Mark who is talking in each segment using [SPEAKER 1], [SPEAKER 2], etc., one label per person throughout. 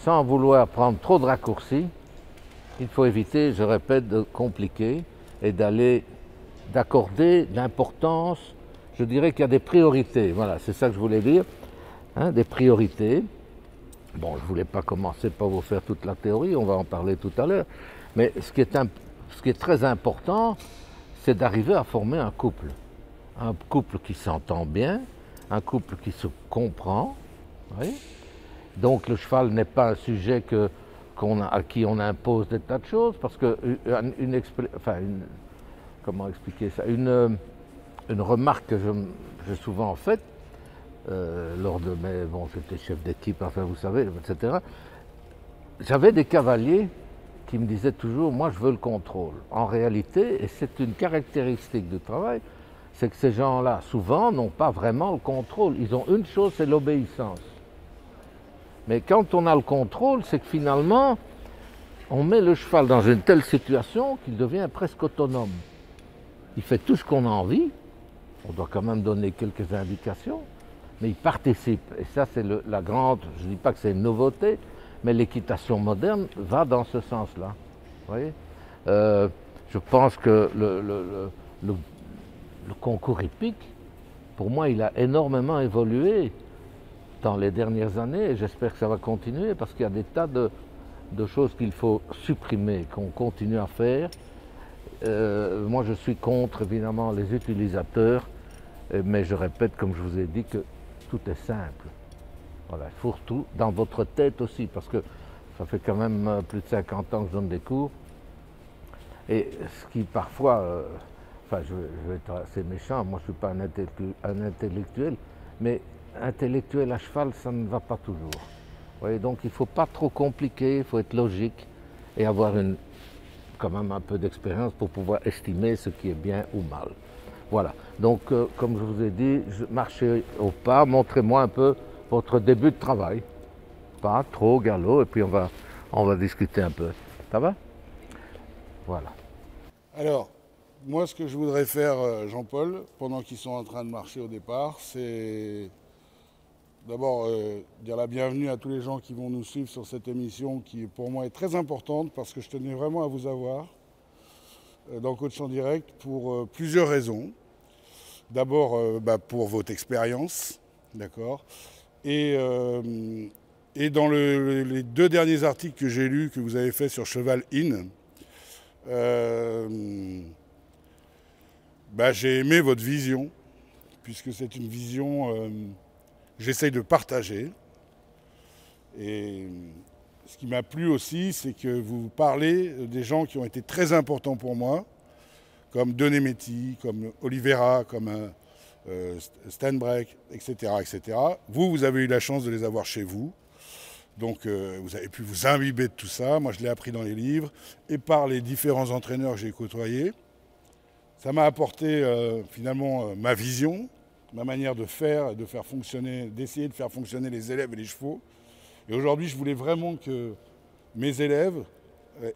[SPEAKER 1] sans vouloir prendre trop de raccourcis, il faut éviter, je répète, de compliquer et d'accorder l'importance. Je dirais qu'il y a des priorités. Voilà, c'est ça que je voulais dire, hein, des priorités. Bon, je ne voulais pas commencer par vous faire toute la théorie, on va en parler tout à l'heure. Mais ce qui est très important, c'est d'arriver à former un couple. Un couple qui s'entend bien, un couple qui se comprend. Oui. Donc le cheval n'est pas un sujet à qui on impose des tas de choses, parce que comment expliquer ça, une remarque que j'ai souvent faite, lors de mes... Bon, j'étais chef d'équipe, enfin vous savez, etc. J'avais des cavaliers qui me disaient toujours, moi je veux le contrôle. En réalité, et c'est une caractéristique du travail, c'est que ces gens-là, souvent, n'ont pas vraiment le contrôle. Ils ont une chose, c'est l'obéissance. Mais quand on a le contrôle, c'est que finalement, on met le cheval dans une telle situation qu'il devient presque autonome. Il fait tout ce qu'on a envie, on doit quand même donner quelques indications, mais il participe. Et ça, c'est la grande, je ne dis pas que c'est une nouveauté, mais l'équitation moderne va dans ce sens-là. Vous voyez, je pense que le concours hippique, pour moi, il a énormément évolué dans les dernières années, et j'espère que ça va continuer, parce qu'il y a des tas de choses qu'il faut supprimer, qu'on continue à faire. Moi, je suis contre, évidemment, les utilisateurs, mais je répète, comme je vous ai dit, que tout est simple. Voilà, il faut tout dans votre tête aussi, parce que ça fait quand même plus de 50 ans que je donne des cours. Et ce qui parfois, enfin je vais être assez méchant, moi je ne suis pas un intellectuel, mais intellectuel à cheval, ça ne va pas toujours. Vous voyez, donc il ne faut pas trop compliquer, il faut être logique et avoir quand même un peu d'expérience pour pouvoir estimer ce qui est bien ou mal. Voilà, donc comme je vous ai dit, marchez au pas, montrez-moi un peu votre début de travail. Pas trop galop, et puis on va discuter un peu. Ça va? Voilà.
[SPEAKER 2] Alors, moi, ce que je voudrais faire, Jean-Paul, pendant qu'ils sont en train de marcher au départ, c'est d'abord dire la bienvenue à tous les gens qui vont nous suivre sur cette émission qui, pour moi, est très importante parce que je tenais vraiment à vous avoir dans Coach en Direct pour plusieurs raisons. D'abord, pour votre expérience, d'accord, et dans les 2 derniers articles que j'ai lus, que vous avez fait sur Cheval In, j'ai aimé votre vision, puisque c'est une vision que j'essaye de partager. Et ce qui m'a plu aussi, c'est que vous parlez des gens qui ont été très importants pour moi, comme Denemetti, comme Oliveira, comme Stanbreak, etc., etc. Vous avez eu la chance de les avoir chez vous. Donc vous avez pu vous imbiber de tout ça. Moi, je l'ai appris dans les livres et par les différents entraîneurs que j'ai côtoyés. Ça m'a apporté finalement ma vision, ma manière de faire fonctionner, d'essayer de faire fonctionner les élèves et les chevaux. Et aujourd'hui, je voulais vraiment que mes élèves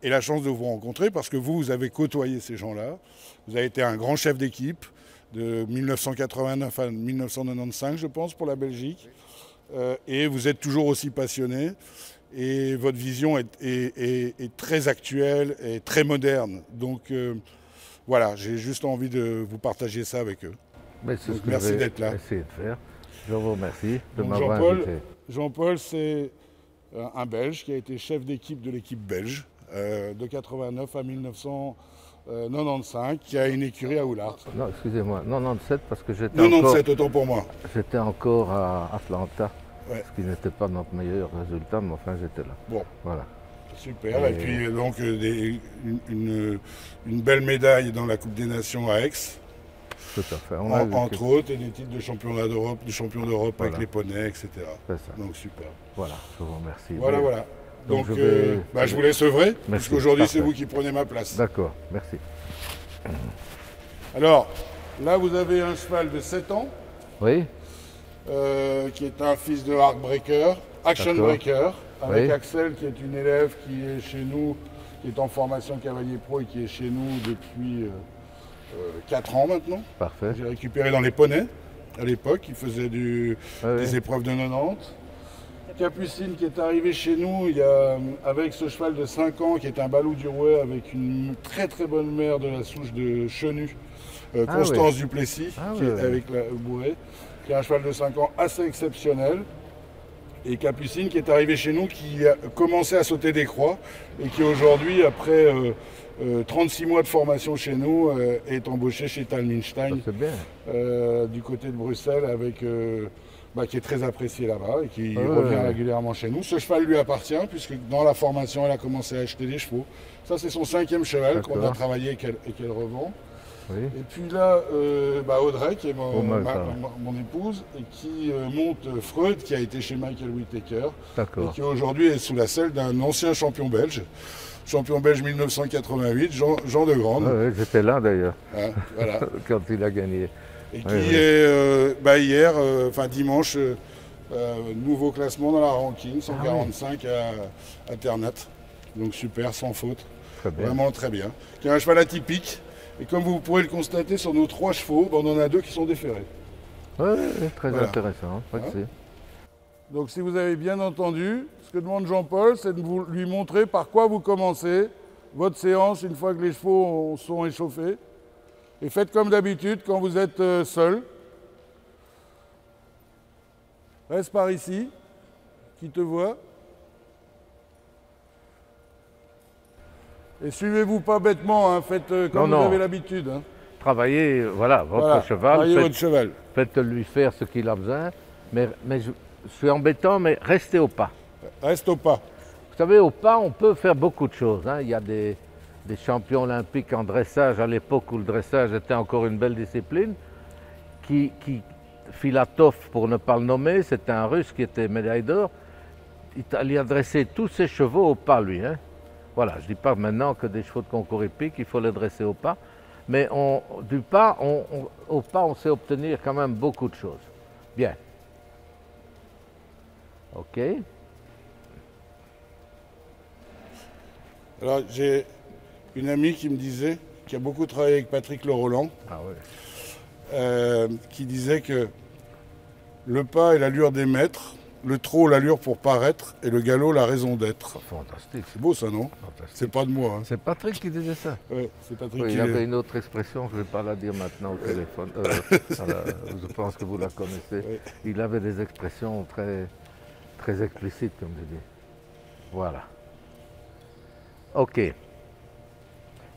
[SPEAKER 2] aient la chance de vous rencontrer parce que vous avez côtoyé ces gens-là. Vous avez été un grand chef d'équipe de 1989 à 1995, je pense, pour la Belgique. Et vous êtes toujours aussi passionné et votre vision est très actuelle et très moderne. Donc voilà, j'ai juste envie de vous partager ça avec eux.
[SPEAKER 1] Donc,
[SPEAKER 2] merci d'être là.
[SPEAKER 1] Essayer de faire. Je vous remercie de m'avoir invité.
[SPEAKER 2] Jean-Paul, c'est un Belge qui a été chef d'équipe de l'équipe belge de 89 à 1995, qui a une écurie à Oulart.
[SPEAKER 1] Non, excusez-moi, 97 parce que j'étais
[SPEAKER 2] 97, autant pour moi.
[SPEAKER 1] J'étais encore à Atlanta,
[SPEAKER 2] ouais.
[SPEAKER 1] Ce qui n'était pas notre meilleur résultat, mais enfin j'étais là.
[SPEAKER 2] Bon,
[SPEAKER 1] voilà.
[SPEAKER 2] Super. Et puis donc une belle médaille dans la Coupe des Nations à Aix.
[SPEAKER 1] Tout à fait.
[SPEAKER 2] Entre autres, et des titres de champion d'Europe voilà. Avec les poneys, etc.
[SPEAKER 1] C'est ça.
[SPEAKER 2] Donc super.
[SPEAKER 1] Voilà, je vous remercie.
[SPEAKER 2] Voilà. Donc je vous laisse œuvrer, parce qu'aujourd'hui c'est vous qui prenez ma place.
[SPEAKER 1] D'accord, merci.
[SPEAKER 2] Alors, là vous avez un cheval de 7 ans.
[SPEAKER 1] Oui.
[SPEAKER 2] Qui est un fils de Heartbreaker, Action Breaker, avec Axel qui est une élève qui est chez nous, qui est en formation cavalier pro et qui est chez nous depuis 4 ans maintenant.
[SPEAKER 1] Parfait.
[SPEAKER 2] J'ai récupéré dans les poneys à l'époque, il faisait des épreuves de 90. Capucine qui est arrivé chez nous avec ce cheval de 5 ans qui est un Balou du Rouet avec une très très bonne mère de la souche de Chenu, Constance Duplessis, avec la bourrée, qui est un cheval de 5 ans assez exceptionnel. Et Capucine qui est arrivé chez nous, qui a commencé à sauter des croix et qui aujourd'hui, après 36 mois de formation chez nous, est embauché chez Talminstein, du côté de Bruxelles, qui est très apprécié là-bas et qui revient régulièrement chez nous. Ce cheval lui appartient, puisque dans la formation, elle a commencé à acheter des chevaux. Ça, c'est son 5e cheval qu'on a travaillé et qu'elle revend. Oui. Et puis là, Audrey, qui est mon épouse, et qui monte Freud, qui a été chez Michael Whittaker, et qui aujourd'hui est sous la selle d'un ancien champion belge 1988, Jean de Grande.
[SPEAKER 1] Oui, j'étais là d'ailleurs,
[SPEAKER 2] voilà.
[SPEAKER 1] quand il a gagné.
[SPEAKER 2] Et qui est hier, dimanche, nouveau classement dans la ranking, 145 à Ternat. Donc super, sans faute.
[SPEAKER 1] Très bien.
[SPEAKER 2] Vraiment très bien. Qui est un cheval atypique. Et comme vous pourrez le constater sur nos 3 chevaux, on en a 2 qui sont déférés.
[SPEAKER 1] Oui, très intéressant.
[SPEAKER 2] Donc si vous avez bien entendu, ce que demande Jean-Paul, c'est de lui montrer par quoi vous commencez votre séance une fois que les chevaux sont échauffés. Et faites comme d'habitude quand vous êtes seul. Reste par ici, qui te voit. Et suivez-vous pas bêtement, hein, faites comme vous avez l'habitude. Hein.
[SPEAKER 1] Travaillez, votre cheval.
[SPEAKER 2] Travaillez votre cheval.
[SPEAKER 1] Faites-lui faire ce qu'il a besoin. Mais je suis embêtant, mais restez au pas.
[SPEAKER 2] Reste au pas.
[SPEAKER 1] Vous savez, au pas, on peut faire beaucoup de choses. Hein. Il y a des champions olympiques en dressage à l'époque où le dressage était encore une belle discipline. Filatov, pour ne pas le nommer, c'était un Russe qui était médaille d'or. Il a dressé tous ses chevaux au pas, lui. Hein. Voilà, je ne dis pas maintenant que des chevaux de concours hippiques, il faut les dresser au pas. Mais au pas, on sait obtenir quand même beaucoup de choses. Bien. OK.
[SPEAKER 2] Alors, j'ai une amie qui me disait, qui a beaucoup travaillé avec Patrick Le Roland, qui disait que le pas est l'allure des maîtres, le trot l'allure pour paraître et le galop la raison d'être.
[SPEAKER 1] Fantastique.
[SPEAKER 2] C'est beau ça, non? C'est pas de moi. Hein.
[SPEAKER 1] C'est Patrick qui disait ça.
[SPEAKER 2] Oui, c'est Patrick
[SPEAKER 1] qui il avait une autre expression, je ne vais pas la dire maintenant au téléphone. Je pense que vous la connaissez. Oui. Il avait des expressions très, très explicites, comme je dis. Voilà. OK.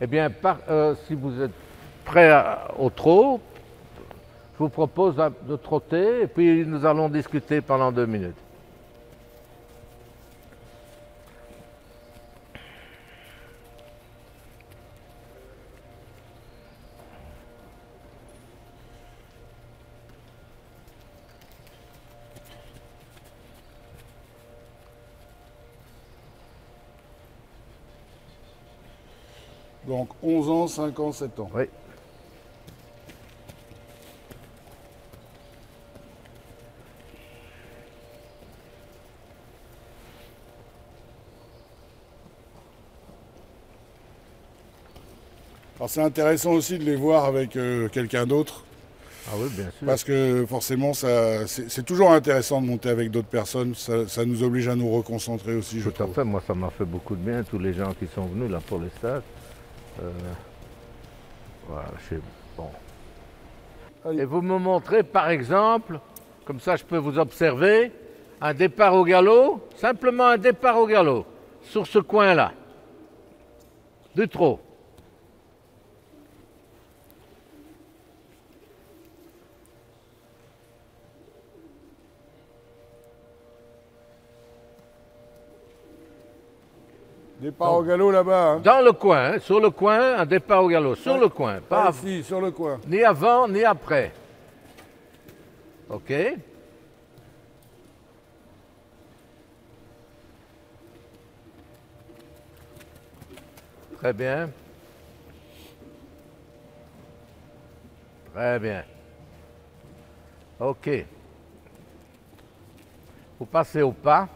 [SPEAKER 1] Eh bien, si vous êtes prêt au trot, je vous propose de trotter et puis nous allons discuter pendant 2 minutes.
[SPEAKER 2] Donc 11 ans, 5 ans, 7 ans.
[SPEAKER 1] Oui.
[SPEAKER 2] Alors c'est intéressant aussi de les voir avec quelqu'un d'autre.
[SPEAKER 1] Ah oui, bien sûr.
[SPEAKER 2] Parce que forcément, c'est toujours intéressant de monter avec d'autres personnes. Ça nous oblige à nous reconcentrer aussi, je trouve.
[SPEAKER 1] Tout à fait. Moi, ça m'a fait beaucoup de bien, tous les gens qui sont venus là pour les stages. Voilà, c'est bon. Et vous me montrez, par exemple, comme ça je peux vous observer, un départ au galop, simplement un départ au galop, sur ce coin-là, du trot.
[SPEAKER 2] Départ au galop là-bas. Hein.
[SPEAKER 1] Dans le coin, hein, sur le coin, un départ au galop, sur le coin.
[SPEAKER 2] Pas ici, sur le coin.
[SPEAKER 1] Ni avant, ni après. OK. Très bien. Très bien. OK. Vous passez au pas.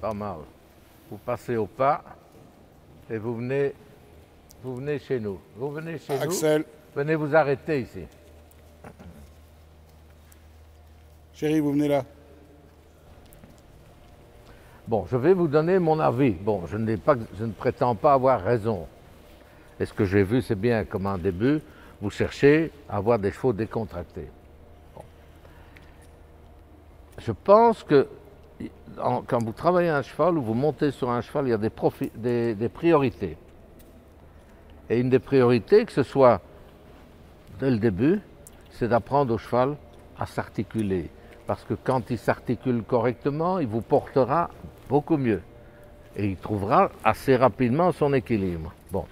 [SPEAKER 1] Pas mal. Vous passez au pas et vous venez chez nous. Vous venez chez
[SPEAKER 2] Axel.
[SPEAKER 1] nous. Venez vous arrêter ici.
[SPEAKER 2] Chérie, vous venez là.
[SPEAKER 1] Bon, je vais vous donner mon avis. Bon, je ne prétends pas avoir raison. Et ce que j'ai vu, c'est bien comme un début, vous cherchez à avoir des chevaux décontractés. Bon. Je pense que quand vous travaillez un cheval ou vous montez sur un cheval, il y a des priorités. Et une des priorités, que ce soit dès le début, c'est d'apprendre au cheval à s'articuler. Parce que quand il s'articule correctement, il vous portera beaucoup mieux. Et il trouvera assez rapidement son équilibre. Bon.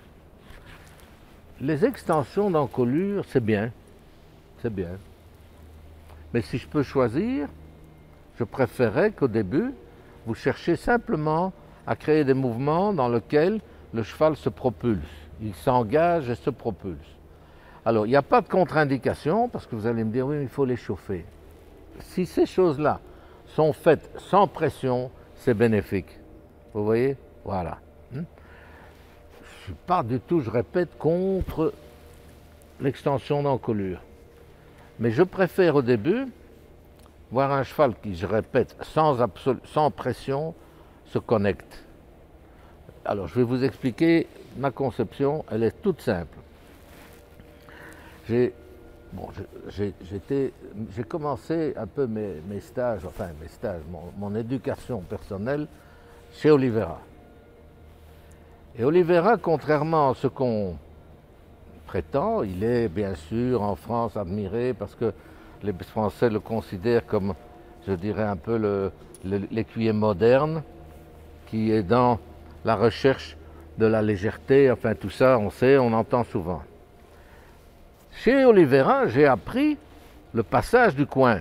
[SPEAKER 1] Les extensions d'encolure, c'est bien. C'est bien. Mais si je peux choisir, je préférerais qu'au début, vous cherchiez simplement à créer des mouvements dans lesquels le cheval se propulse. Il s'engage et se propulse. Alors, il n'y a pas de contre-indication, parce que vous allez me dire, oui, mais il faut les chauffer. Si ces choses-là sont faites sans pression, c'est bénéfique. Vous voyez? Voilà. Je ne suis pas du tout, je répète, contre l'extension d'encolure. Mais je préfère au début voir un cheval qui, je répète, sans pression, se connecte. Alors, je vais vous expliquer ma conception, elle est toute simple. J'ai commencé un peu mes stages, mon éducation personnelle chez Oliveira. Et Oliveira, contrairement à ce qu'on prétend, il est bien sûr en France admiré parce que les Français le considèrent comme, je dirais, un peu l'écuyer moderne qui est dans la recherche de la légèreté, enfin tout ça, on sait, on entend souvent. Chez Oliveira, j'ai appris le passage du coin.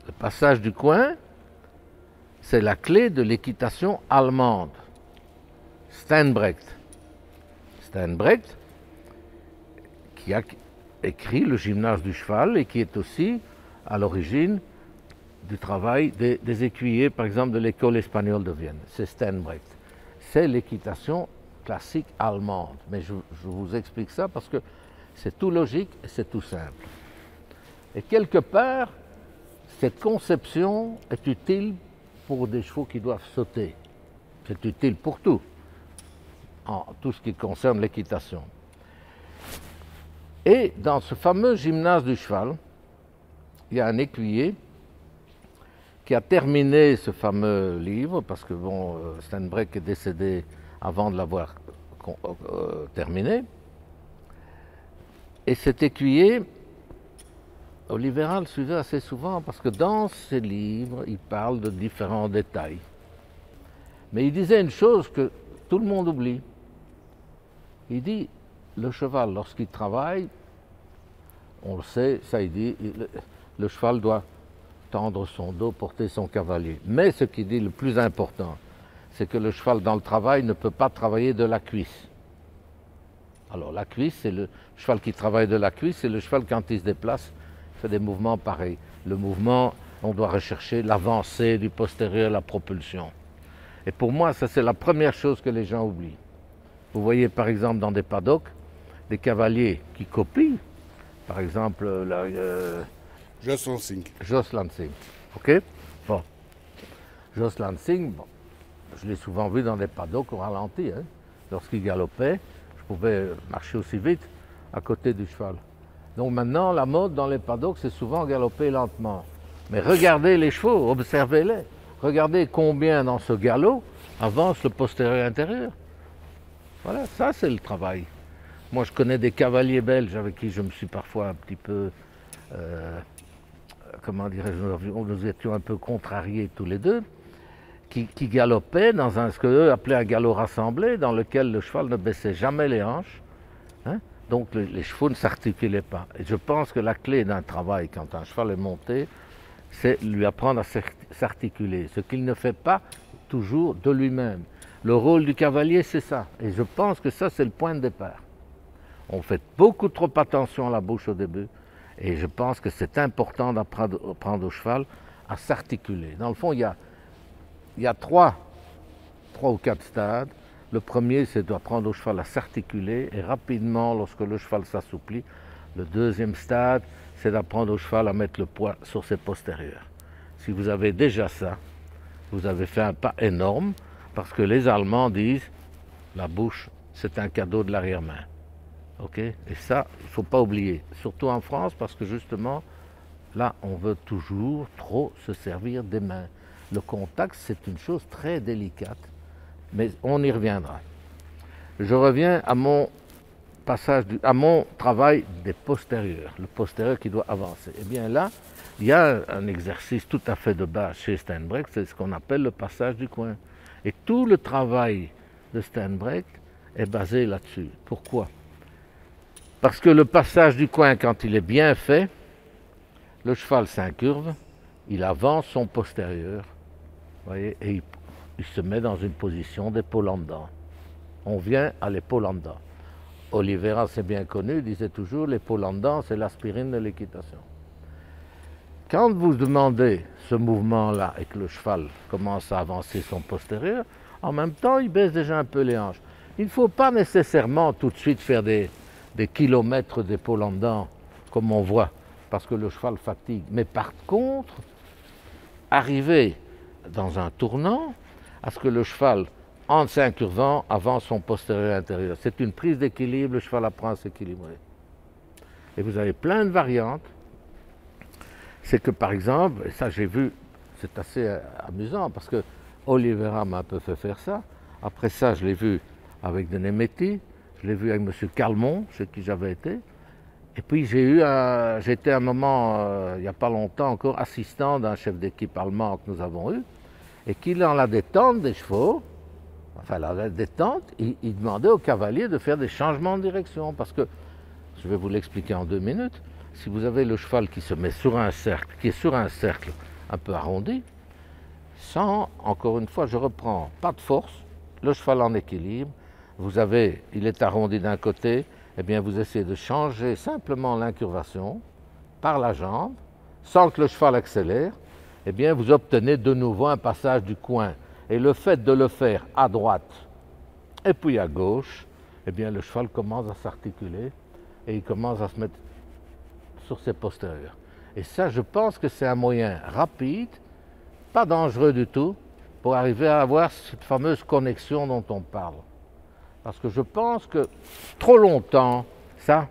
[SPEAKER 1] Le passage du coin, c'est la clé de l'équitation allemande. Steinbrecht. Steinbrecht, qui a écrit le gymnase du cheval et qui est aussi à l'origine du travail des écuyers, par exemple, de l'école espagnole de Vienne. C'est Steinbrecht. C'est l'équitation classique allemande. Mais je vous explique ça parce que c'est tout logique et c'est tout simple. Et quelque part, cette conception est utile pour des chevaux qui doivent sauter. C'est utile pour tout, en tout ce qui concerne l'équitation. Et dans ce fameux gymnase du cheval, il y a un écuyer qui a terminé ce fameux livre, parce que bon, Steinbrecht est décédé avant de l'avoir terminé. Et cet écuyer, Oliveira le suivait assez souvent parce que dans ses livres, il parle de différents détails. Mais il disait une chose que tout le monde oublie. Il dit, le cheval, lorsqu'il travaille, on le sait, ça il dit, le cheval doit tendre son dos, porter son cavalier. Mais ce qu'il dit le plus important, c'est que le cheval dans le travail ne peut pas travailler de la cuisse. Alors la cuisse, c'est le cheval qui travaille de la cuisse, c'est le cheval quand il se déplace, fait des mouvements pareils. Le mouvement, on doit rechercher l'avancée du postérieur, la propulsion. Et pour moi, ça c'est la première chose que les gens oublient. Vous voyez par exemple dans des paddocks, des cavaliers qui copient, par exemple
[SPEAKER 2] Jos Lansing.
[SPEAKER 1] Jos Lansing, ok? Bon, Jos Lansing, bon, je l'ai souvent vu dans des paddocks au ralenti, hein. Lorsqu'il galopait, je pouvais marcher aussi vite à côté du cheval. Donc maintenant, la mode dans les paddocks, c'est souvent galoper lentement. Mais regardez les chevaux, observez-les. Regardez combien dans ce galop avance le postérieur intérieur. Voilà, ça c'est le travail. Moi je connais des cavaliers belges avec qui je me suis parfois un petit peu, comment dirais-je, nous étions un peu contrariés tous les deux, qui galopaient dans ce qu'eux appelaient un galop rassemblé, dans lequel le cheval ne baissait jamais les hanches. Hein? Donc les chevaux ne s'articulaient pas. Et je pense que la clé d'un travail, quand un cheval est monté, c'est lui apprendre à s'articuler, ce qu'il ne fait pas toujours de lui-même. Le rôle du cavalier, c'est ça. Et je pense que ça, c'est le point de départ. On fait beaucoup trop attention à la bouche au début. Et je pense que c'est important d'apprendre au cheval à s'articuler. Dans le fond, il y a trois ou quatre stades. Le premier, c'est d'apprendre au cheval à s'articuler. Et rapidement, lorsque le cheval s'assouplit, le deuxième stade, c'est d'apprendre au cheval à mettre le poids sur ses postérieurs. Si vous avez déjà ça, vous avez fait un pas énorme, parce que les Allemands disent la bouche, c'est un cadeau de l'arrière-main. Ok? Et ça, il ne faut pas oublier, surtout en France, parce que justement, là, on veut toujours trop se servir des mains. Le contact, c'est une chose très délicate, mais on y reviendra. Je reviens à mon à mon travail des postérieurs, le postérieur qui doit avancer. Et bien là, il y a un exercice tout à fait de base chez Steinbrecht, c'est ce qu'on appelle le passage du coin. Et tout le travail de Steinbrecht est basé là-dessus. Pourquoi? Parce que le passage du coin, quand il est bien fait, le cheval s'incurve, il avance son postérieur, voyez, et il se met dans une position d'épaule en dedans. On vient à l'épaule en dedans. Oliveira, c'est bien connu, disait toujours l'épaule en dedans, c'est l'aspirine de l'équitation. Quand vous demandez ce mouvement-là et que le cheval commence à avancer son postérieur, en même temps, il baisse déjà un peu les hanches. Il ne faut pas nécessairement tout de suite faire des kilomètres d'épaule en dedans, comme on voit, parce que le cheval fatigue. Mais par contre, arriver dans un tournant, à ce que le cheval, en s'incurvant, avance son postérieur intérieur. C'est une prise d'équilibre, le cheval apprend à s'équilibrer. Et vous avez plein de variantes. C'est que par exemple, et ça j'ai vu, c'est assez amusant, parce que Oliveira m'a un peu fait faire ça. Après ça, je l'ai vu avec Denemeti, je l'ai vu avec M. Calmont, chez qui j'avais été. Et puis j'étais un moment, il n'y a pas longtemps encore, assistant d'un chef d'équipe allemand que nous avons eu, et qui, dans la détente des chevaux, enfin la détente, il demandait aux cavaliers de faire des changements de direction, parce que, je vais vous l'expliquer en 2 minutes, si vous avez le cheval qui se met sur un cercle, qui est sur un cercle un peu arrondi, sans, encore une fois, je reprends, pas de force, le cheval en équilibre, il est arrondi d'un côté, eh bien vous essayez de changer simplement l'incurvation par la jambe, sans que le cheval accélère, eh bien vous obtenez de nouveau un passage du coin. Et le fait de le faire à droite et puis à gauche, eh bien le cheval commence à s'articuler et il commence à se mettre sur ses postérieurs. Et ça, je pense que c'est un moyen rapide, pas dangereux du tout, pour arriver à avoir cette fameuse connexion dont on parle. Parce que je pense que trop longtemps, ça,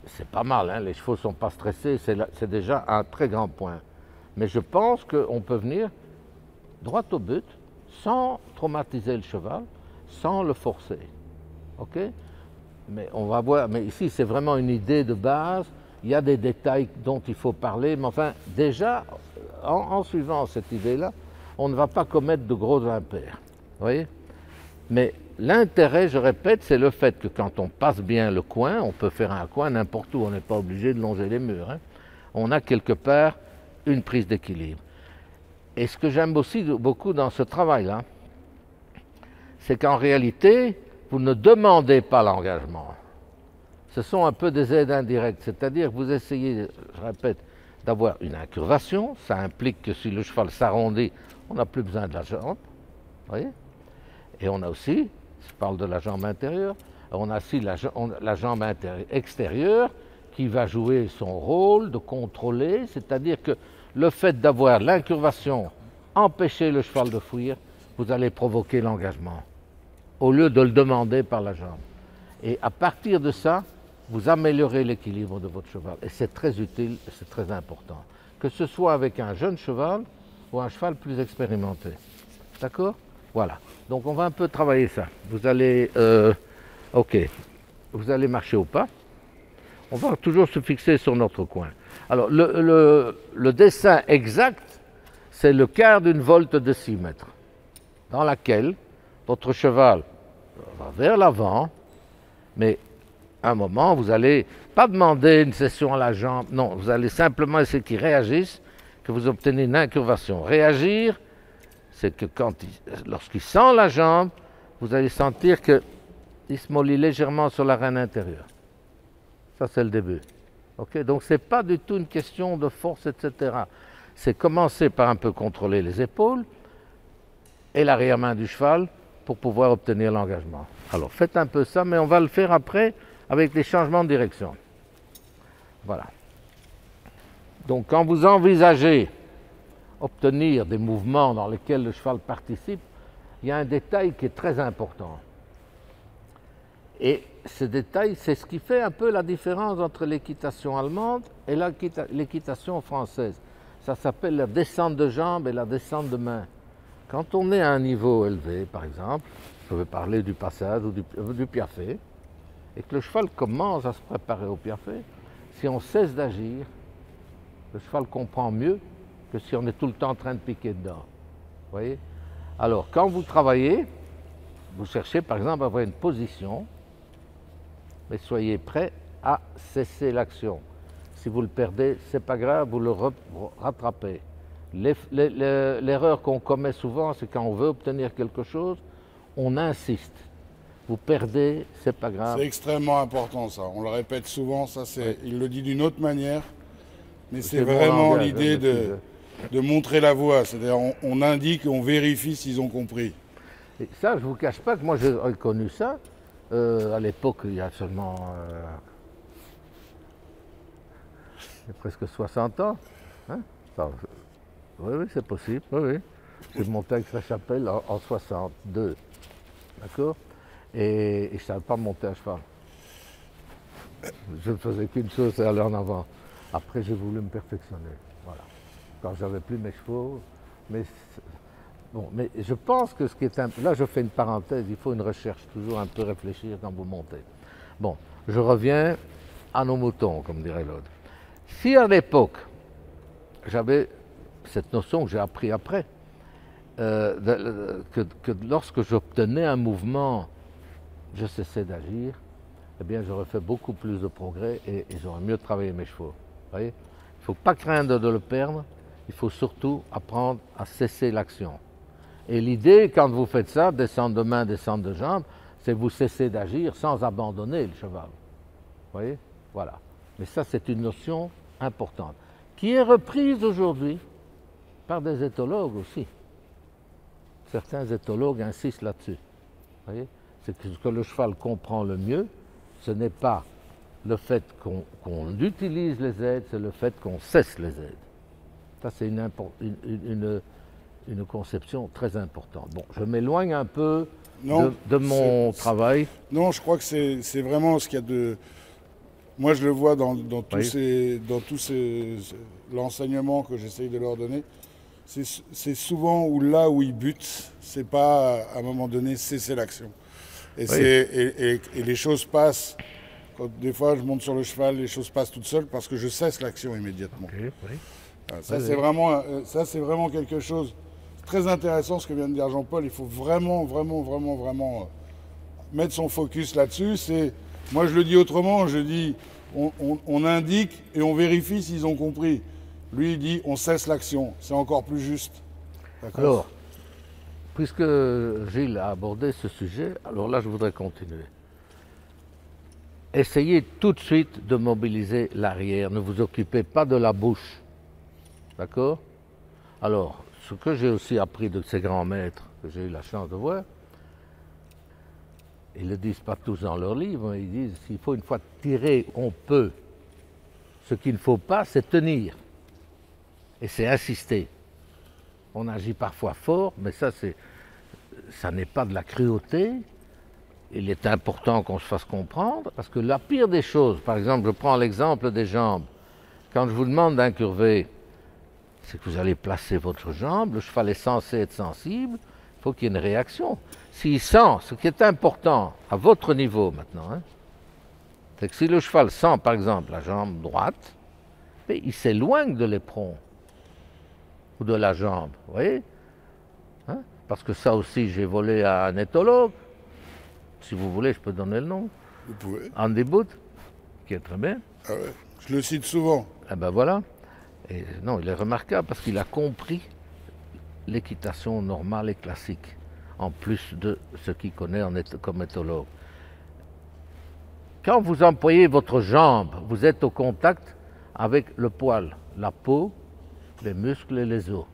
[SPEAKER 1] c'est pas mal, hein, les chevaux ne sont pas stressés, c'est déjà un très grand point. Mais je pense qu'on peut venir droit au but, sans traumatiser le cheval, sans le forcer. Ok? Mais on va voir, mais ici c'est vraiment une idée de base, il y a des détails dont il faut parler, mais enfin, déjà, en suivant cette idée-là, on ne va pas commettre de gros impairs. Vous voyez? Mais l'intérêt, je répète, c'est le fait que quand on passe bien le coin, on peut faire un coin n'importe où, on n'est pas obligé de longer les murs. Hein. On a quelque part une prise d'équilibre. Et ce que j'aime aussi beaucoup dans ce travail-là, c'est qu'en réalité, vous ne demandez pas l'engagement. Ce sont un peu des aides indirectes, c'est-à-dire que vous essayez, je répète, d'avoir une incurvation. Ça implique que si le cheval s'arrondit, on n'a plus besoin de la jambe. Voyez? Et on a aussi, je parle de la jambe intérieure, on a aussi la jambe extérieure qui va jouer son rôle de contrôler, c'est-à-dire que le fait d'avoir l'incurvation, empêcher le cheval de fuir, vous allez provoquer l'engagement, au lieu de le demander par la jambe. Et à partir de ça, vous améliorez l'équilibre de votre cheval. Et c'est très utile, c'est très important. Que ce soit avec un jeune cheval ou un cheval plus expérimenté. D'accord? Voilà. Donc on va un peu travailler ça. Vous allez, ok, vous allez marcher au pas. On va toujours se fixer sur notre coin. Alors le dessin exact, c'est le quart d'une volte de 6 mètres, dans laquelle votre cheval va vers l'avant, mais à un moment, vous n'allez pas demander une session à la jambe, non, vous allez simplement essayer qu'il réagisse, que vous obtenez une incurvation. Réagir, c'est que lorsqu'il sent la jambe, vous allez sentir qu'il se mollit légèrement sur la reine intérieure. Ça, c'est le début. Okay? Donc, ce n'est pas du tout une question de force, etc. C'est commencer par un peu contrôler les épaules et l'arrière-main du cheval pour pouvoir obtenir l'engagement. Alors, faites un peu ça, mais on va le faire après avec des changements de direction. Voilà. Donc quand vous envisagez obtenir des mouvements dans lesquels le cheval participe, il y a un détail qui est très important. Et ce détail, c'est ce qui fait un peu la différence entre l'équitation allemande et l'équitation française. Ça s'appelle la descente de jambes et la descente de main. Quand on est à un niveau élevé, par exemple, je vais parler du passage ou du piaffe, et que le cheval commence à se préparer au piaffe, si on cesse d'agir, le cheval comprend mieux que si on est tout le temps en train de piquer dedans. Vous voyez? Alors, quand vous travaillez, vous cherchez par exemple à avoir une position, mais soyez prêt à cesser l'action. Si vous le perdez, c'est pas grave, vous le rattrapez. L'erreur qu'on commet souvent, c'est quand on veut obtenir quelque chose, on insiste. Vous perdez, c'est pas grave.
[SPEAKER 2] C'est extrêmement important ça, on le répète souvent, ça c'est, il le dit d'une autre manière, mais c'est vraiment l'idée de montrer la voie, c'est-à-dire on indique, on vérifie s'ils ont compris.
[SPEAKER 1] Et ça, je ne vous cache pas que moi j'ai connu ça à l'époque, il y a seulement il y a presque 60 ans. Hein? Oui, c'est possible, oui. J'ai monté avec sa chapelle en 62, d'accord? Et je ne savais pas monter à cheval. Je ne faisais qu'une chose, c'est aller en avant. Après, j'ai voulu me perfectionner, voilà. Quand j'avais plus mes chevaux, bon, mais je pense que ce qui est là, je fais une parenthèse, il faut une recherche, toujours un peu réfléchir quand vous montez. Bon, je reviens à nos moutons, comme dirait l'autre. Si à l'époque, j'avais cette notion que j'ai appris après, que lorsque j'obtenais un mouvement, je cessais d'agir, eh bien j'aurais fait beaucoup plus de progrès et j'aurais mieux travaillé mes chevaux. Vous voyez? Il ne faut pas craindre de le perdre, il faut surtout apprendre à cesser l'action. Et l'idée, quand vous faites ça, descendre de main, descendre de jambes, c'est vous cesser d'agir sans abandonner le cheval. Vous voyez? Voilà. Mais ça, c'est une notion importante, qui est reprise aujourd'hui par des éthologues aussi. Certains éthologues insistent là-dessus. Vous voyez? C'est que ce que le cheval comprend le mieux, ce n'est pas le fait qu'on utilise les aides, c'est le fait qu'on cesse les aides. Ça, c'est une conception très importante. Bon, je m'éloigne un peu de mon travail.
[SPEAKER 2] Non, je crois que c'est vraiment ce qu'il y a de... Moi, je le vois dans l'enseignement que j'essaye de leur donner. C'est souvent là où ils butent, c'est pas à un moment donné cesser l'action. Et, et les choses passent. Quand des fois, je monte sur le cheval, les choses passent toutes seules parce que je cesse l'action immédiatement. Okay, oui. Ça, c'est vraiment quelque chose de très intéressant, ce que vient de dire Jean-Paul. Il faut vraiment mettre son focus là-dessus. Moi, je le dis autrement. Je dis, on indique et on vérifie s'ils ont compris. Lui, il dit, on cesse l'action. C'est encore plus juste.
[SPEAKER 1] Alors, puisque Gilles a abordé ce sujet, alors là, je voudrais continuer. Essayez tout de suite de mobiliser l'arrière. Ne vous occupez pas de la bouche. D'accord? Alors, ce que j'ai aussi appris de ces grands maîtres, que j'ai eu la chance de voir, ils ne le disent pas tous dans leurs livres, ils disent s'il faut une fois tirer, on peut. Ce qu'il ne faut pas, c'est tenir. Et c'est insister. On agit parfois fort, mais ça n'est pas de la cruauté. Il est important qu'on se fasse comprendre, parce que la pire des choses, par exemple, je prends l'exemple des jambes. Quand je vous demande d'incurver, c'est que vous allez placer votre jambe, le cheval est censé être sensible, il faut qu'il y ait une réaction. S'il sent, ce qui est important, à votre niveau maintenant, hein, c'est que si le cheval sent, par exemple, la jambe droite, mais il s'éloigne de l'éperon ou de la jambe, vous voyez, hein? Parce que ça aussi, j'ai volé à un éthologue. Si vous voulez, je peux donner le nom.
[SPEAKER 2] Vous pouvez.
[SPEAKER 1] Andy Booth, qui est très bien.
[SPEAKER 2] Ah ouais, je le cite souvent.
[SPEAKER 1] Eh ben voilà. Et non, il est remarquable parce qu'il a compris l'équitation normale et classique, en plus de ce qu'il connaît comme éthologue. Quand vous employez votre jambe, vous êtes au contact avec le poil, la peau, les muscles et les os.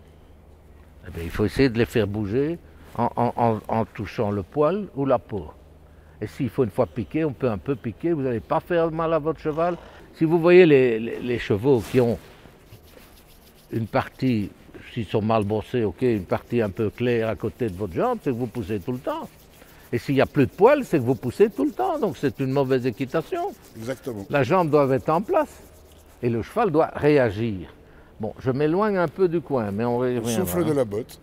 [SPEAKER 1] Eh bien, il faut essayer de les faire bouger en touchant le poil ou la peau. Et s'il faut une fois piquer, on peut un peu piquer, vous n'allez pas faire mal à votre cheval. Si vous voyez les chevaux qui ont une partie, s'ils sont mal bossés, ok, une partie un peu claire à côté de votre jambe, c'est que vous poussez tout le temps. Et s'il n'y a plus de poils, c'est que vous poussez tout le temps. Donc c'est une mauvaise équitation.
[SPEAKER 2] Exactement.
[SPEAKER 1] La jambe doit être en place. Et le cheval doit réagir. Bon, je m'éloigne un peu du coin, mais on
[SPEAKER 2] Au
[SPEAKER 1] reviendra.
[SPEAKER 2] souffle de la botte.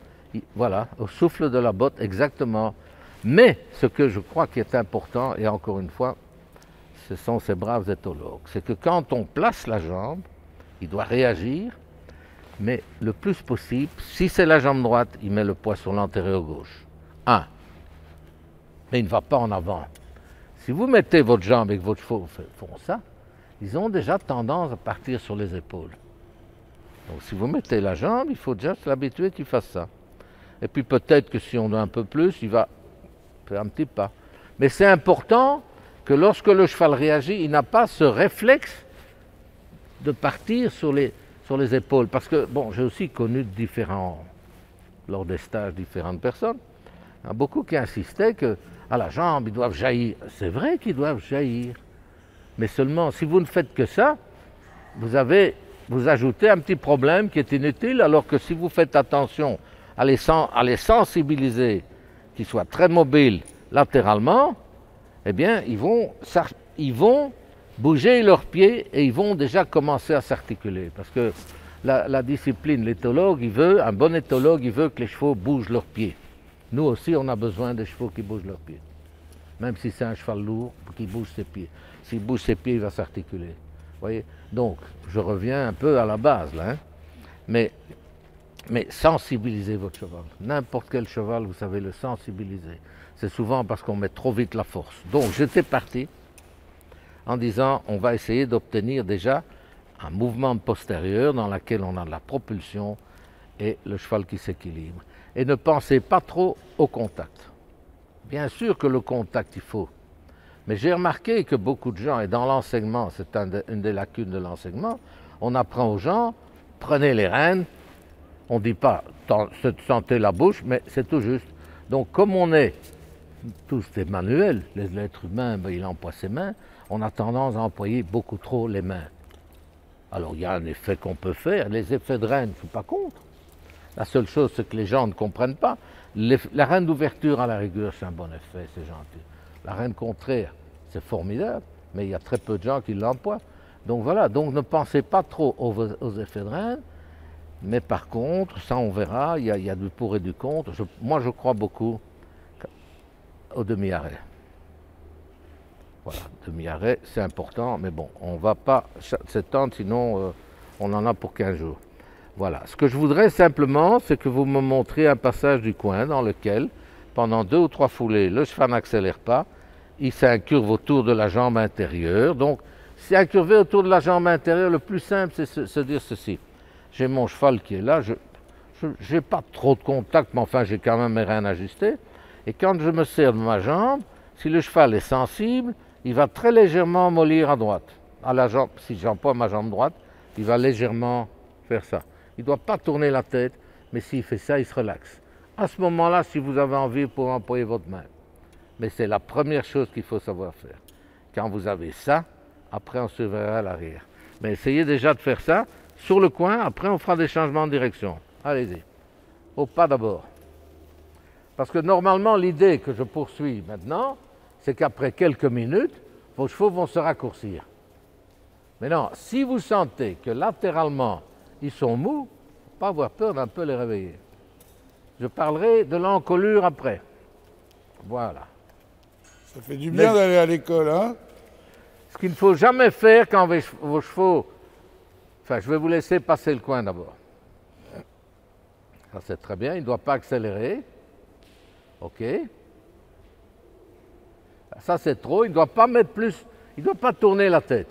[SPEAKER 1] Voilà, au souffle de la botte, exactement. Mais ce que je crois qui est important, et encore une fois, ce sont ces braves éthologues, c'est que quand on place la jambe, il doit réagir, mais le plus possible, si c'est la jambe droite, il met le poids sur l'antérieur gauche. Mais il ne va pas en avant. Si vous mettez votre jambe et que votre chevaux font ça, ils ont déjà tendance à partir sur les épaules. Donc si vous mettez la jambe, il faut déjà l'habituer qu'il fasse ça. Et puis peut-être que si on a un peu plus, il va faire un petit pas. Mais c'est important que lorsque le cheval réagit, il n'a pas ce réflexe de partir sur les épaules. Parce que, bon, j'ai aussi connu lors des stages, différentes personnes. Il y a beaucoup qui insistaient que à la jambe, ils doivent jaillir. C'est vrai qu'ils doivent jaillir. Mais seulement, si vous ne faites que ça, vous ajoutez un petit problème qui est inutile, alors que si vous faites attention à les sensibiliser, qu'ils soient très mobiles latéralement, eh bien, ils vont bouger leurs pieds et ils vont déjà commencer à s'articuler. Parce que la discipline, l'éthologue, un bon éthologue, il veut que les chevaux bougent leurs pieds. Nous aussi, on a besoin des chevaux qui bougent leurs pieds. Même si c'est un cheval lourd, qui bouge ses pieds. S'il bouge ses pieds, il va s'articuler. Voyez. Donc, je reviens un peu à la base, là. Hein. Mais sensibilisez votre cheval. N'importe quel cheval, vous savez le sensibiliser. C'est souvent parce qu'on met trop vite la force. Donc, j'étais parti en disant, on va essayer d'obtenir déjà un mouvement postérieur dans lequel on a de la propulsion et le cheval qui s'équilibre. Et ne pensez pas trop au contact. Bien sûr que le contact, il faut. Mais j'ai remarqué que beaucoup de gens, et dans l'enseignement, c'est une des lacunes de l'enseignement, on apprend aux gens, prenez les rênes, on ne dit pas sentez la bouche, mais c'est tout juste. Donc comme on est tous des manuels, l'être humain, il emploie ses mains, on a tendance à employer beaucoup trop les mains. Alors il y a un effet qu'on peut faire, les effets de rêne, je ne suis pas contre. La seule chose, c'est que les gens ne comprennent pas. La reine d'ouverture, à la rigueur, c'est un bon effet, c'est gentil. La reine contraire, c'est formidable, mais il y a très peu de gens qui l'emploient. Donc voilà, donc ne pensez pas trop aux effets de reine, mais par contre, ça on verra, il y a du pour et du contre. Moi, je crois beaucoup au demi-arrêt. Voilà, demi-arrêt, c'est important, mais bon, on ne va pas s'étendre, sinon on en a pour 15 jours. Voilà, ce que je voudrais simplement, c'est que vous me montriez un passage du coin dans lequel, pendant 2 ou 3 foulées, le cheval n'accélère pas, il s'incurve autour de la jambe intérieure. Donc, si incurvé autour de la jambe intérieure, le plus simple, c'est se dire ceci. J'ai mon cheval qui est là, je n'ai pas trop de contact, mais enfin, j'ai quand même mes reins ajustés. Et quand je me sers de ma jambe, si le cheval est sensible, il va très légèrement mollir à droite. À la jambe, si j'emploie ma jambe droite, il va légèrement faire ça. Il ne doit pas tourner la tête, mais s'il fait ça, il se relaxe. À ce moment-là, si vous avez envie, vous pouvez employer votre main. Mais c'est la première chose qu'il faut savoir faire. Quand vous avez ça, après on se verra à l'arrière. Mais essayez déjà de faire ça sur le coin, après on fera des changements de direction. Allez-y. Au pas d'abord. Parce que normalement, l'idée que je poursuis maintenant, c'est qu'après quelques minutes, vos chevaux vont se raccourcir. Mais non, si vous sentez que latéralement, ils sont mous, il ne faut pas avoir peur d'un peu les réveiller. Je parlerai de l'encolure après. Voilà.
[SPEAKER 2] Ça fait du bien d'aller à l'école, hein?
[SPEAKER 1] Ce qu'il ne faut jamais faire quand vos chevaux... Enfin, je vais vous laisser passer le coin d'abord. Ça, c'est très bien. Il ne doit pas accélérer. OK. Ça, c'est trop. Il ne doit pas mettre plus... Il ne doit pas tourner la tête.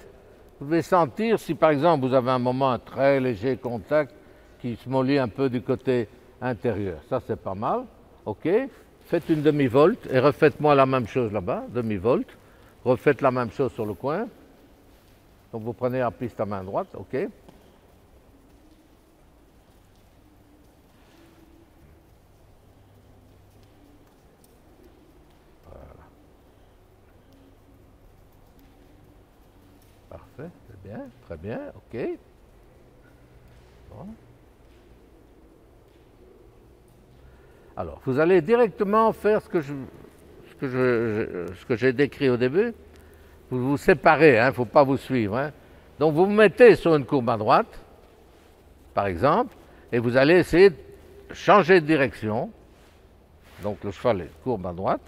[SPEAKER 1] Vous devez sentir, si par exemple vous avez un moment, un très léger contact qui se mollit un peu du côté intérieur. Ça, c'est pas mal. OK. Faites une demi-volte et refaites-moi la même chose là-bas, demi-volte. Refaites la même chose sur le coin. Donc vous prenez la piste à main droite, OK. Voilà. Parfait, c'est bien, très bien, OK. Bon. Alors, vous allez directement faire ce que j'ai décrit au début. Vous vous séparez, il ne faut pas vous suivre. Hein. Donc, vous vous mettez sur une courbe à droite, par exemple, et vous allez essayer de changer de direction. Donc, le cheval est courbe à droite.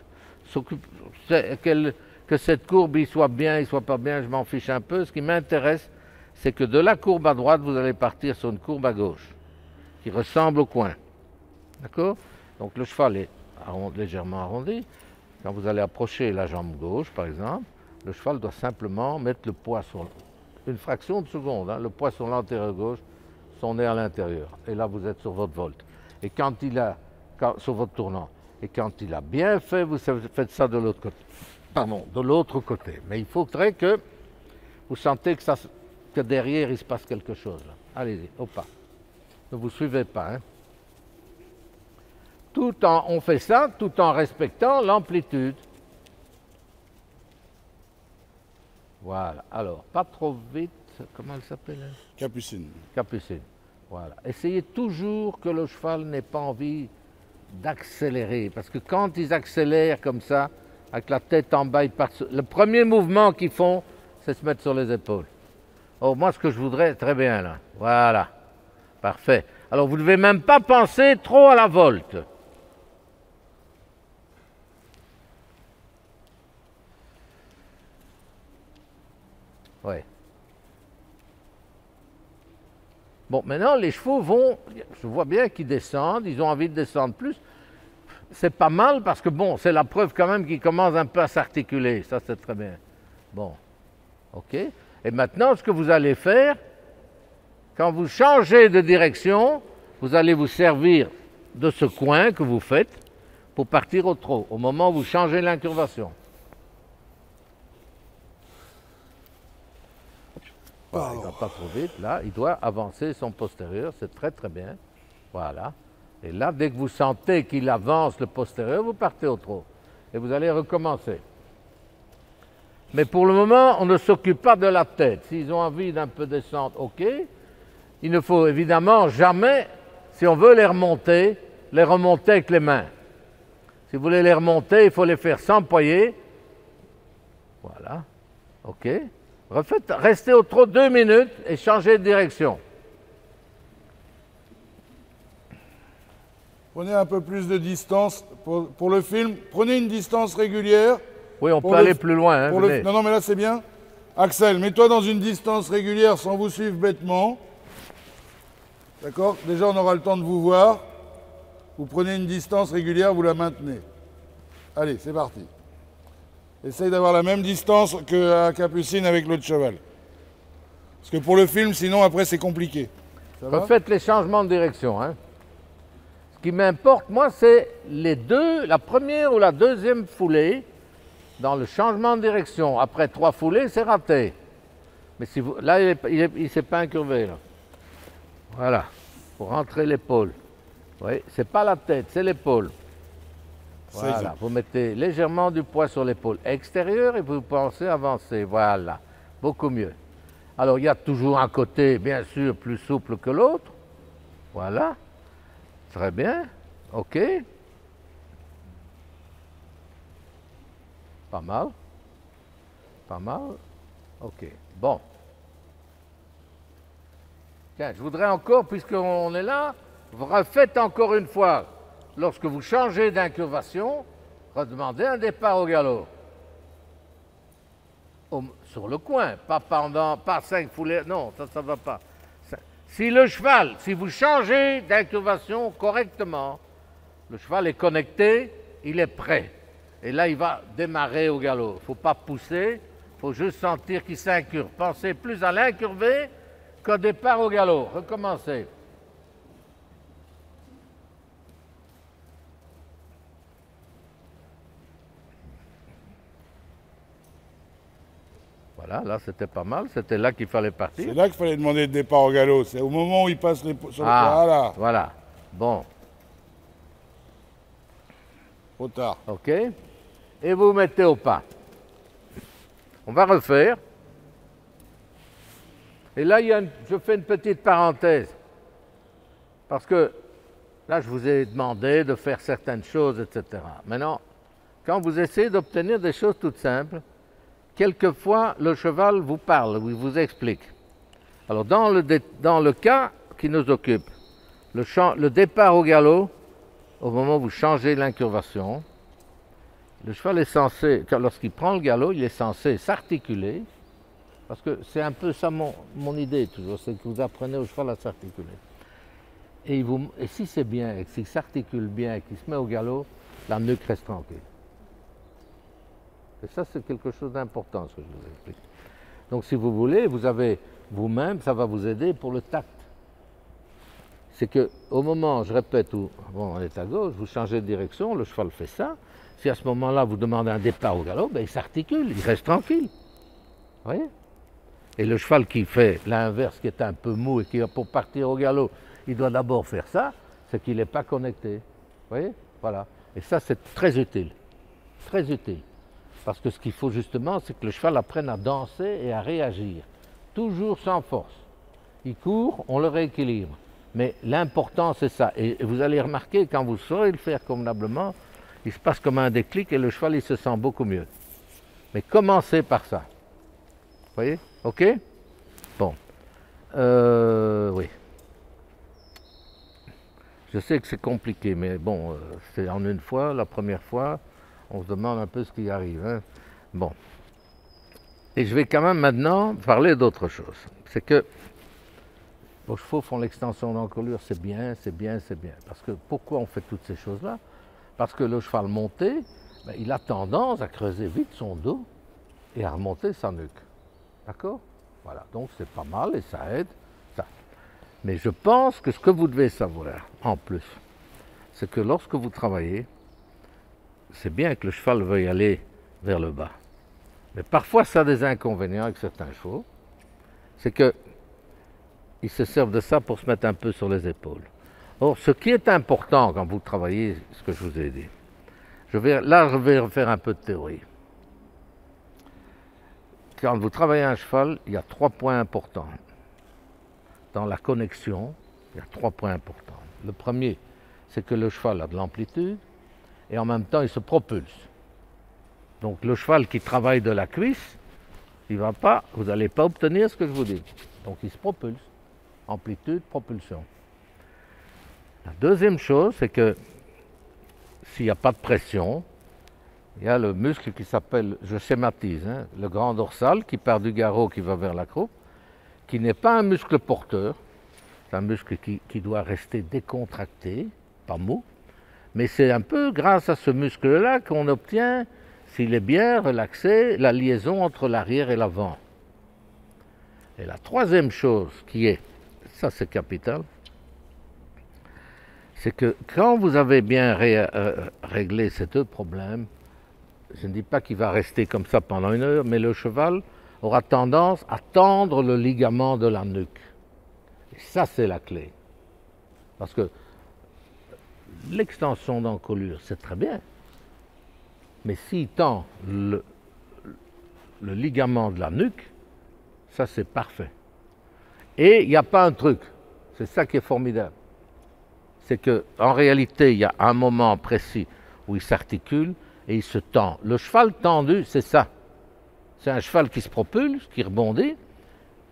[SPEAKER 1] Que cette courbe il soit bien, il soit pas bien, je m'en fiche un peu. Ce qui m'intéresse, c'est que de la courbe à droite, vous allez partir sur une courbe à gauche, qui ressemble au coin. D'accord? Donc le cheval est légèrement arrondi. Quand vous allez approcher la jambe gauche, par exemple, le cheval doit simplement mettre le poids sur une fraction de seconde, hein, le poids sur l'antérieur gauche, son nez à l'intérieur. Et là, vous êtes sur votre volte. Et sur votre tournant. Et quand il a bien fait, vous faites ça de l'autre côté. Pardon, de l'autre côté. Mais il faudrait que vous sentez que derrière, il se passe quelque chose. Allez-y, au pas. Ne vous suivez pas. Hein. On fait ça tout en respectant l'amplitude. Voilà. Alors, pas trop vite. Comment elle s'appelle?
[SPEAKER 2] Capucine.
[SPEAKER 1] Capucine. Voilà. Essayez toujours que le cheval n'ait pas envie d'accélérer. Parce que quand ils accélèrent comme ça, avec la tête en bas, le premier mouvement qu'ils font, c'est se mettre sur les épaules. Or, moi, ce que je voudrais, très bien là. Voilà. Parfait. Alors, vous ne devez même pas penser trop à la volte. Oui. Bon, maintenant, les chevaux vont, je vois bien qu'ils descendent, ils ont envie de descendre plus. C'est pas mal parce que, bon, c'est la preuve quand même qu'ils commencent un peu à s'articuler. Ça, c'est très bien. Bon, OK. Et maintenant, ce que vous allez faire, quand vous changez de direction, vous allez vous servir de ce coin que vous faites pour partir au trot, au moment où vous changez l'incurvation. Voilà, il ne va pas trop vite, là, il doit avancer son postérieur, c'est très très bien. Voilà. Et là, dès que vous sentez qu'il avance le postérieur, vous partez au trot. Et vous allez recommencer. Mais pour le moment, on ne s'occupe pas de la tête. S'ils ont envie d'un peu descendre, OK. Il ne faut évidemment jamais, si on veut les remonter avec les mains. Si vous voulez les remonter, il faut les faire s'employer. Voilà. OK. Restez au trot 2 minutes et changez de direction.
[SPEAKER 2] Prenez un peu plus de distance pour le film. Prenez une distance régulière.
[SPEAKER 1] Oui, on peut aller plus loin. Hein,
[SPEAKER 2] non, mais là, c'est bien. Axel, mets-toi dans une distance régulière sans vous suivre bêtement. D'accord? Déjà, on aura le temps de vous voir. Vous prenez une distance régulière, vous la maintenez. Allez, c'est parti. Essaye d'avoir la même distance que Capucine avec l'autre cheval. Parce que pour le film, sinon, après, c'est compliqué.
[SPEAKER 1] Refaites les changements de direction. Hein. Ce qui m'importe, moi, c'est les deux, la première ou la deuxième foulée dans le changement de direction. Après 3 foulées, c'est raté. Mais si vous, là, il ne s'est pas incurvé. Là. Voilà, pour rentrer l'épaule. Oui, c'est pas la tête, c'est l'épaule. Voilà, vous mettez légèrement du poids sur l'épaule extérieure et vous pensez avancer. Voilà, beaucoup mieux. Alors, il y a toujours un côté, bien sûr, plus souple que l'autre. Voilà, très bien, OK. Pas mal, pas mal, OK. Bon. Tiens, je voudrais encore, puisqu'on est là, vous refaites encore une fois. Lorsque vous changez d'incurvation, redemandez un départ au galop. Sur le coin, pas 5 foulées, non, ça ne va pas. Si le cheval, si vous changez d'incurvation correctement, le cheval est connecté, il est prêt. Et là, il va démarrer au galop. Il ne faut pas pousser, il faut juste sentir qu'il s'incurve. Pensez plus à l'incurver qu'au départ au galop. Recommencez. Voilà, là c'était pas mal, c'était là qu'il fallait partir.
[SPEAKER 2] C'est là qu'il fallait demander le départ au galop, c'est au moment où il passe sur
[SPEAKER 1] voilà. Voilà, bon.
[SPEAKER 2] Trop tard.
[SPEAKER 1] OK. Et vous mettez au pas. On va refaire. Et là, je fais une petite parenthèse. Parce que Là, je vous ai demandé de faire certaines choses, etc. Maintenant, quand vous essayez d'obtenir des choses toutes simples, quelquefois, le cheval vous parle, ou il vous explique. Alors, dans le cas qui nous occupe, le départ au galop, au moment où vous changez l'incurvation, le cheval est censé, lorsqu'il prend le galop, il est censé s'articuler, parce que c'est un peu ça mon idée toujours, c'est que vous apprenez au cheval à s'articuler. Et si c'est bien, et s'il s'articule bien, et qu'il se met au galop, la nuque reste tranquille. Et ça, c'est quelque chose d'important, ce que je vous explique. Donc, si vous voulez, vous avez vous-même, ça va vous aider pour le tact. C'est qu'au moment, je répète, où on est à gauche, vous changez de direction, le cheval fait ça. Si à ce moment-là, vous demandez un départ au galop, ben, il s'articule, il reste tranquille. Vous voyez? Et le cheval qui fait l'inverse, qui est un peu mou et qui, pour partir au galop, il doit d'abord faire ça, c'est qu'il n'est pas connecté. Vous voyez? Voilà. Et ça, c'est très utile. Très utile. Parce que ce qu'il faut justement, c'est que le cheval apprenne à danser et à réagir. Toujours sans force. Il court, on le rééquilibre. Mais l'important, c'est ça. Et vous allez remarquer, quand vous saurez le faire convenablement, il se passe comme un déclic et le cheval, il se sent beaucoup mieux. Mais commencez par ça. Vous voyez? OK? Bon. Oui. Je sais que c'est compliqué, mais bon, c'est en une fois, la première fois, on se demande un peu ce qui arrive. Hein? Bon. Et je vais quand même maintenant parler d'autre chose. C'est que vos chevaux font l'extension d'encolure, c'est bien, c'est bien, c'est bien. Parce que pourquoi on fait toutes ces choses-là? Parce que le cheval monté, ben, il a tendance à creuser vite son dos et à remonter sa nuque. D'accord? Voilà, donc c'est pas mal et ça aide. Ça. Mais je pense que ce que vous devez savoir, en plus, c'est que lorsque vous travaillez, c'est bien que le cheval veuille aller vers le bas. Mais parfois, ça a des inconvénients avec certains chevaux. C'est qu'ils se servent de ça pour se mettre un peu sur les épaules. Or, ce qui est important quand vous travaillez, ce que je vous ai dit, je vais refaire un peu de théorie. Quand vous travaillez un cheval, il y a 3 points importants. Dans la connexion, il y a 3 points importants. Le premier, c'est que le cheval a de l'amplitude et en même temps, il se propulse. Donc, le cheval qui travaille de la cuisse, vous n'allez pas obtenir ce que je vous dis. Donc, il se propulse. Amplitude, propulsion. La deuxième chose, c'est que s'il n'y a pas de pression, il y a le muscle qui s'appelle, je schématise, hein, le grand dorsal qui part du garrot qui va vers la croupe, qui n'est pas un muscle porteur, c'est un muscle qui doit rester décontracté, pas mou, mais c'est un peu grâce à ce muscle-là qu'on obtient, s'il est bien relaxé, la liaison entre l'arrière et l'avant. Et la troisième chose qui est, ça c'est capital, c'est que quand vous avez bien réglé ces 2 problèmes, je ne dis pas qu'il va rester comme ça pendant 1 heure, mais le cheval aura tendance à tendre le ligament de la nuque. Et ça, c'est la clé. Parce que l'extension d'encolure, c'est très bien. Mais s'il tend le ligament de la nuque, ça, c'est parfait. Et il n'y a pas un truc. C'est ça qui est formidable. C'est qu'en réalité, il y a un moment précis où il s'articule et il se tend. Le cheval tendu, c'est ça. C'est un cheval qui se propulse, qui rebondit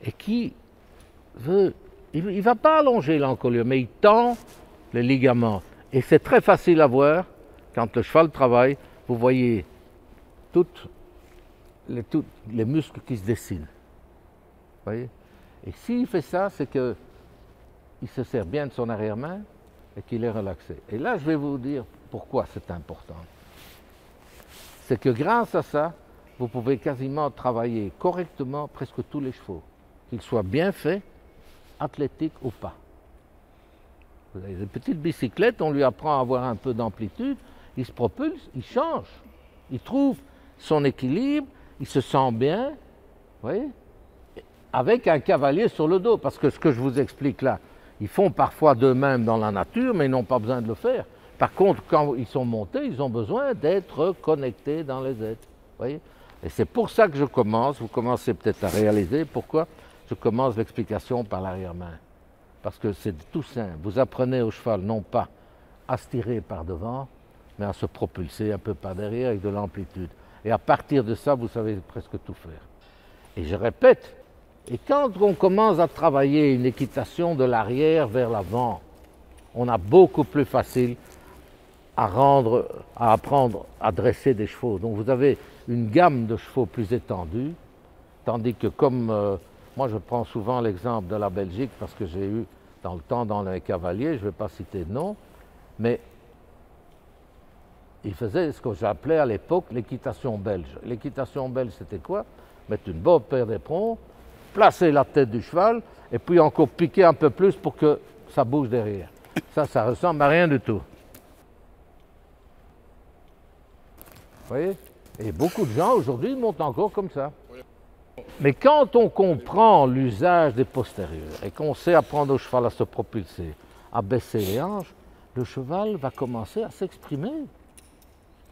[SPEAKER 1] et qui veut... Il ne va pas allonger l'encolure, mais il tend les ligaments. Et c'est très facile à voir quand le cheval travaille. Vous voyez tous les muscles qui se dessinent. Vous voyez? Et s'il fait ça, c'est qu'il se sert bien de son arrière-main et qu'il est relaxé. Et là, je vais vous dire pourquoi c'est important. C'est que grâce à ça, vous pouvez quasiment travailler correctement presque tous les chevaux, qu'ils soient bien faits, athlétiques ou pas. Vous avez des petites bicyclettes, on lui apprend à avoir un peu d'amplitude, il se propulse, il change, il trouve son équilibre, il se sent bien, vous voyez, avec un cavalier sur le dos, parce que ce que je vous explique là, ils font parfois d'eux-mêmes dans la nature, mais ils n'ont pas besoin de le faire. Par contre, quand ils sont montés, ils ont besoin d'être connectés dans les aides. Vous voyez? Et c'est pour ça que je commence, vous commencez peut-être à réaliser pourquoi je commence l'explication par l'arrière-main. Parce que c'est tout simple. Vous apprenez au cheval non pas à se tirer par devant, mais à se propulser un peu par derrière avec de l'amplitude. Et à partir de ça, vous savez presque tout faire. Et je répète, et quand on commence à travailler une équitation de l'arrière vers l'avant, on a beaucoup plus facile à apprendre à dresser des chevaux. Donc vous avez une gamme de chevaux plus étendue, tandis que comme moi je prends souvent l'exemple de la Belgique parce que j'ai eu dans le temps dans les cavaliers, je ne vais pas citer de nom, mais ils faisaient ce que j'appelais à l'époque l'équitation belge. L'équitation belge c'était quoi? Mettre une bonne paire d'éperons, placer la tête du cheval et puis encore piquer un peu plus pour que ça bouge derrière. Ça ressemble à rien du tout. Vous voyez? Et beaucoup de gens aujourd'hui montent encore comme ça. Mais quand on comprend l'usage des postérieurs et qu'on sait apprendre au cheval à se propulser, à baisser les hanches, le cheval va commencer à s'exprimer.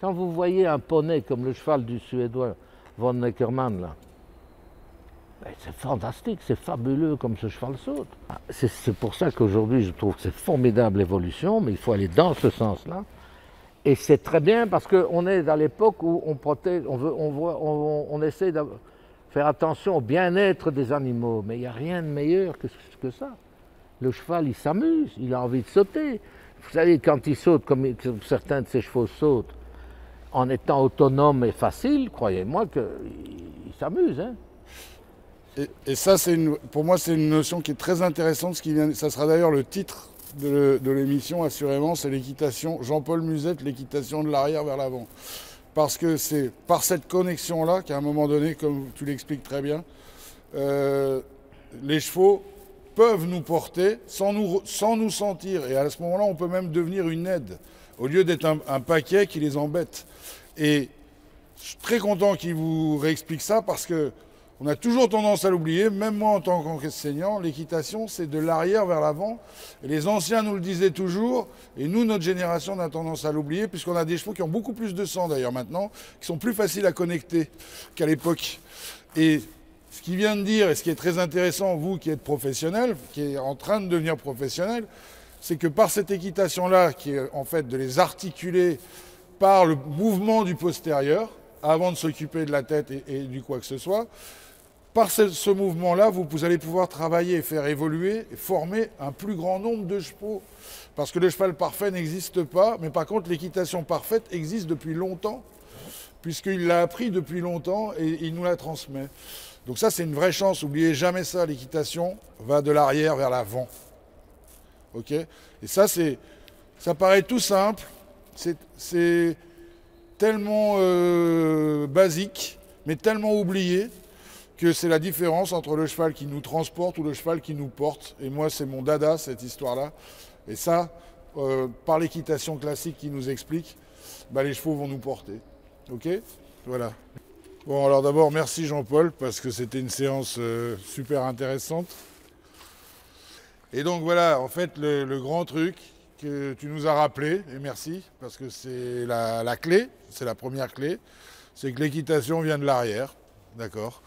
[SPEAKER 1] Quand vous voyez un poney comme le cheval du Suédois von Neckermann, là, c'est fantastique, c'est fabuleux comme ce cheval saute. C'est pour ça qu'aujourd'hui je trouve que c'est formidable l'évolution, mais il faut aller dans ce sens-là. Et c'est très bien parce qu'on est à l'époque où on protège, on essaie de faire attention au bien-être des animaux, mais il n'y a rien de meilleur que ça. Le cheval, il s'amuse, il a envie de sauter. Vous savez, quand il saute, comme certains de ces chevaux sautent, en étant autonome et facile, croyez-moi qu'il s'amuse. Hein.
[SPEAKER 2] Et ça, pour moi, c'est une notion qui est très intéressante. Ça sera d'ailleurs le titre de l'émission, assurément, c'est l'équitation. Jean-Paul Musette, l'équitation de l'arrière vers l'avant. Parce que c'est par cette connexion-là qu'à un moment donné, comme tu l'expliques très bien, les chevaux peuvent nous porter sans nous sentir. Et à ce moment-là, on peut même devenir une aide, au lieu d'être un paquet qui les embête. Et je suis très content qu'il vous réexplique ça parce que on a toujours tendance à l'oublier, même moi en tant qu'enseignant, l'équitation c'est de l'arrière vers l'avant. Et les anciens nous le disaient toujours, et nous, notre génération, on a tendance à l'oublier, puisqu'on a des chevaux qui ont beaucoup plus de sang d'ailleurs maintenant, qui sont plus faciles à connecter qu'à l'époque. Et ce qu'il vient de dire, et ce qui est très intéressant, vous qui êtes professionnel, qui est en train de devenir professionnel, c'est que par cette équitation-là, qui est en fait de les articuler par le mouvement du postérieur, avant de s'occuper de la tête et du quoi que ce soit, par ce mouvement-là, vous allez pouvoir travailler et faire évoluer et former un plus grand nombre de chevaux. Parce que le cheval parfait n'existe pas, mais par contre l'équitation parfaite existe depuis longtemps, puisqu'il l'a appris depuis longtemps et il nous la transmet. Donc ça, c'est une vraie chance. N'oubliez jamais ça, l'équitation va de l'arrière vers l'avant. Ok? Et ça paraît tout simple, c'est tellement basique, mais tellement oublié, que c'est la différence entre le cheval qui nous transporte ou le cheval qui nous porte. Et moi, c'est mon dada, cette histoire-là. Et ça, par l'équitation classique qui nous explique, les chevaux vont nous porter. Ok? Voilà. Bon, alors d'abord, merci Jean-Paul, parce que c'était une séance super intéressante. Et donc voilà, en fait, le grand truc que tu nous as rappelé, et merci, parce que c'est la clé, c'est la première clé, c'est que l'équitation vient de l'arrière. D'accord,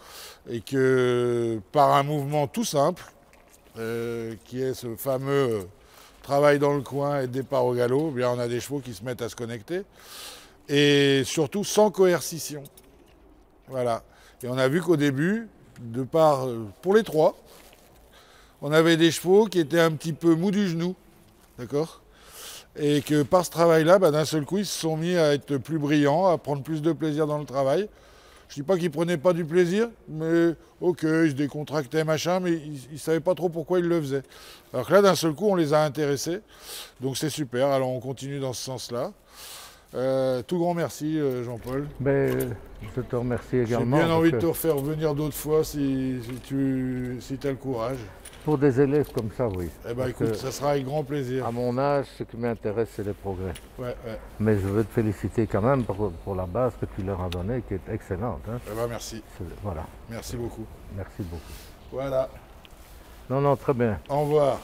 [SPEAKER 2] et que par un mouvement tout simple, qui est ce fameux travail dans le coin et départ au galop, eh bien on a des chevaux qui se mettent à se connecter, et surtout sans coercition. Voilà. Et on a vu qu'au début, pour les trois, on avait des chevaux qui étaient un petit peu mous du genou, d'accord, et que par ce travail-là, d'un seul coup, ils se sont mis à être plus brillants, à prendre plus de plaisir dans le travail. Je ne dis pas qu'ils ne prenaient pas du plaisir, mais ok, ils se décontractaient, machin, mais ils ne savaient pas trop pourquoi ils le faisaient. Alors que là, d'un seul coup, on les a intéressés. Donc c'est super, alors on continue dans ce sens-là. Tout grand merci, Jean-Paul.
[SPEAKER 1] Je te remercie également.
[SPEAKER 2] J'ai bien envie de te refaire venir d'autres fois si tu as le courage.
[SPEAKER 1] Pour des élèves comme ça, oui.
[SPEAKER 2] Eh bien écoute, ça sera avec grand plaisir.
[SPEAKER 1] À mon âge, ce qui m'intéresse, c'est les progrès.
[SPEAKER 2] Ouais.
[SPEAKER 1] Mais je veux te féliciter quand même pour la base que tu leur as donnée, qui est excellente. Hein.
[SPEAKER 2] Eh ben merci.
[SPEAKER 1] Voilà.
[SPEAKER 2] Merci beaucoup.
[SPEAKER 1] Merci beaucoup.
[SPEAKER 2] Voilà.
[SPEAKER 1] Non, très bien.
[SPEAKER 2] Au revoir.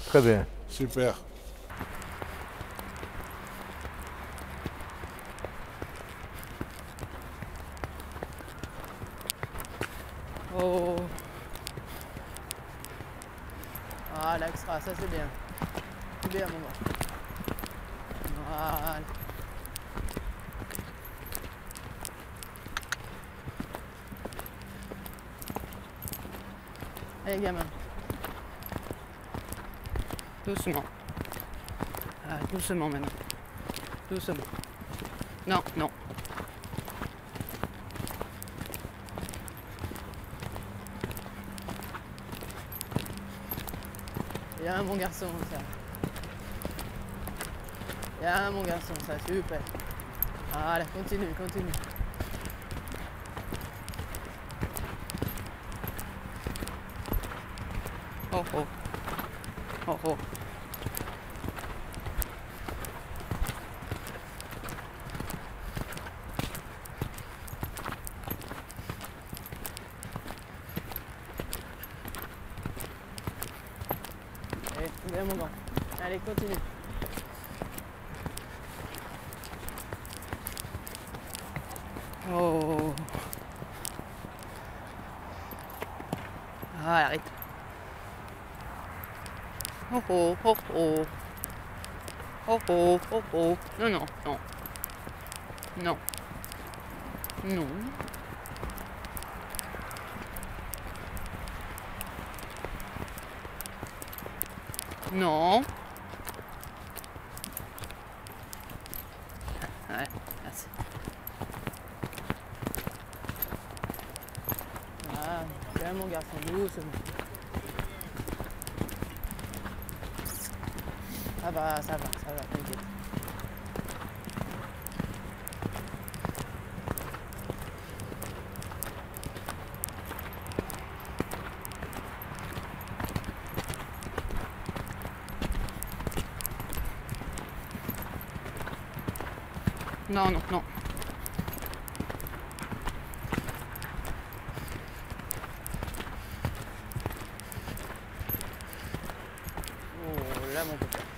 [SPEAKER 1] Très bien.
[SPEAKER 2] Super.
[SPEAKER 3] Oh. Ah, l'extra, ça c'est bien. Bien, mon gars. Voilà. Allez, gamin. Doucement. Ah, doucement maintenant. Doucement. Non, non. Bien, mon garçon, ça. Bien, mon garçon, ça, super. Voilà, continue, continue. Oh, oh. Oh, oh. Allez, bien, mon grand. Allez, continue. Oh. Ah, arrête. Oh oh, oh oh. Oh oh, oh oh. Non, non, non. Non. Non. Non. Ouais, merci. Ah, bien mon garçon, doucement. Ça va, t'inquiète. Non, non, non. Oh là, mon pépère.